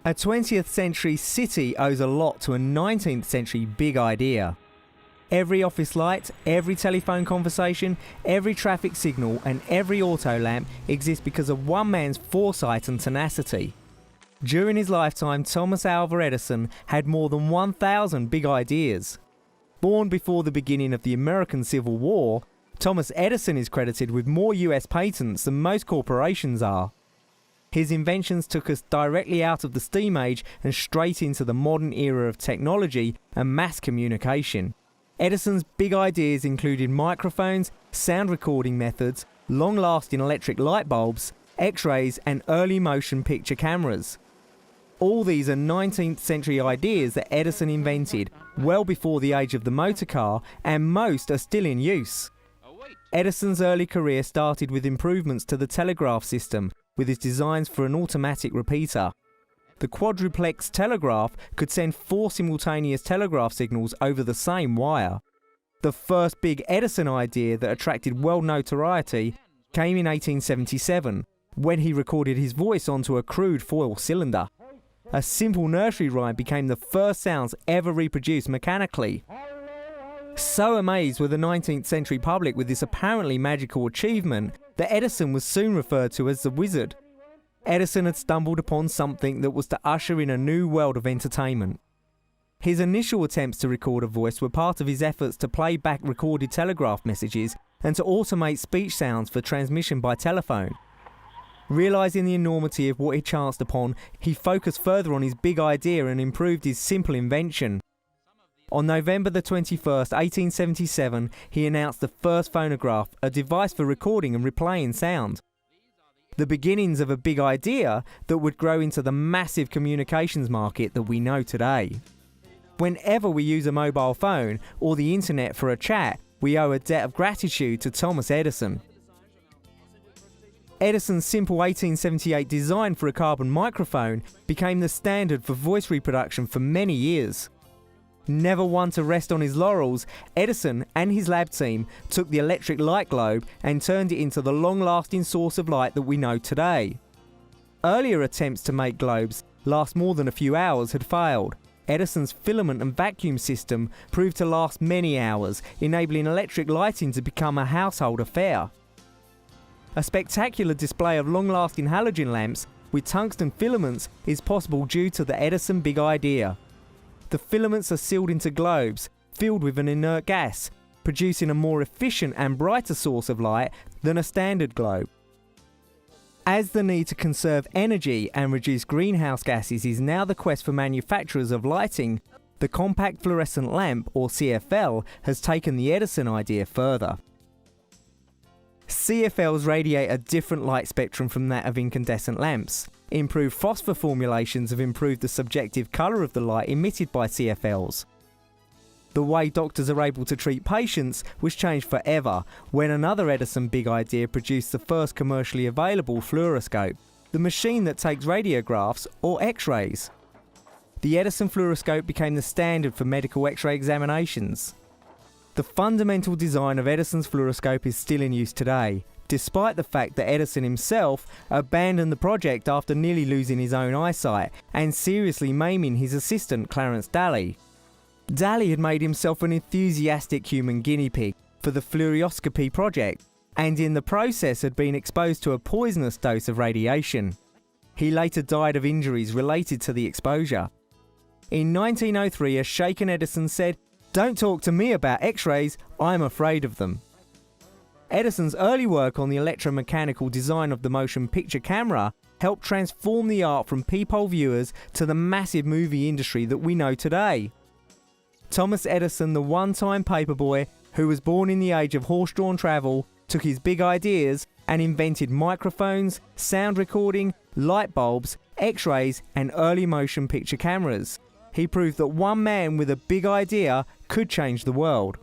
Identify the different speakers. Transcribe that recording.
Speaker 1: A 20th century city owes a lot to a 19th century big idea. Every office light, every telephone conversation, every traffic signal and every auto lamp exists because of one man's foresight and tenacity. During his lifetime, Thomas Alva Edison had more than 1,000 big ideas. Born before the beginning of the American Civil War, Thomas Edison is credited with more US patents than most corporations are. His inventions took us directly out of the steam age and straight into the modern era of technology and mass communication. Edison's big ideas included microphones, sound recording methods, long-lasting electric light bulbs, X-rays and early motion picture cameras. All these are 19th century ideas that Edison invented well before the age of the motor car, and most are still in use. Edison's early career started with improvements to the telegraph system, with his designs for an automatic repeater. The quadruplex telegraph could send 4 simultaneous telegraph signals over the same wire. The first big Edison idea that attracted world notoriety came in 1877, when he recorded his voice onto a crude foil cylinder. A simple nursery rhyme became the first sounds ever reproduced mechanically. So amazed were the 19th century public with this apparently magical achievement that Edison was soon referred to as the Wizard. Edison had stumbled upon something that was to usher in a new world of entertainment. His initial attempts to record a voice were part of his efforts to play back recorded telegraph messages and to automate speech sounds for transmission by telephone. Realising the enormity of what he chanced upon, he focused further on his big idea and improved his simple invention. On November the 21st, 1877, he announced the first phonograph, a device for recording and replaying sound. The beginnings of a big idea that would grow into the massive communications market that we know today. Whenever we use a mobile phone or the internet for a chat, we owe a debt of gratitude to Thomas Edison. Edison's simple 1878 design for a carbon microphone became the standard for voice reproduction for many years. Never one to rest on his laurels, Edison and his lab team took the electric light globe and turned it into the long-lasting source of light that we know today. Earlier attempts to make globes last more than a few hours had failed. Edison's filament and vacuum system proved to last many hours, enabling electric lighting to become a household affair. A spectacular display of long-lasting halogen lamps with tungsten filaments is possible due to the Edison big idea. The filaments are sealed into globes, filled with an inert gas, producing a more efficient and brighter source of light than a standard globe. As the need to conserve energy and reduce greenhouse gases is now the quest for manufacturers of lighting, the compact fluorescent lamp, or CFL, has taken the Edison idea further. CFLs radiate a different light spectrum from that of incandescent lamps. Improved phosphor formulations have improved the subjective colour of the light emitted by CFLs. The way doctors are able to treat patients was changed forever when another Edison big idea produced the first commercially available fluoroscope, the machine that takes radiographs or X-rays. The Edison fluoroscope became the standard for medical X-ray examinations. The fundamental design of Edison's fluoroscope is still in use today, despite the fact that Edison himself abandoned the project after nearly losing his own eyesight and seriously maiming his assistant Clarence Daly. Daly had made himself an enthusiastic human guinea pig for the fluoroscopy project, and in the process had been exposed to a poisonous dose of radiation. He later died of injuries related to the exposure. In 1903, a shaken Edison said, "Don't talk to me about X-rays, I'm afraid of them." Edison's early work on the electromechanical design of the motion picture camera helped transform the art from peephole viewers to the massive movie industry that we know today. Thomas Edison, the one-time paperboy who was born in the age of horse-drawn travel, took his big ideas and invented microphones, sound recording, light bulbs, X-rays and early motion picture cameras. He proved that one man with a big idea could change the world.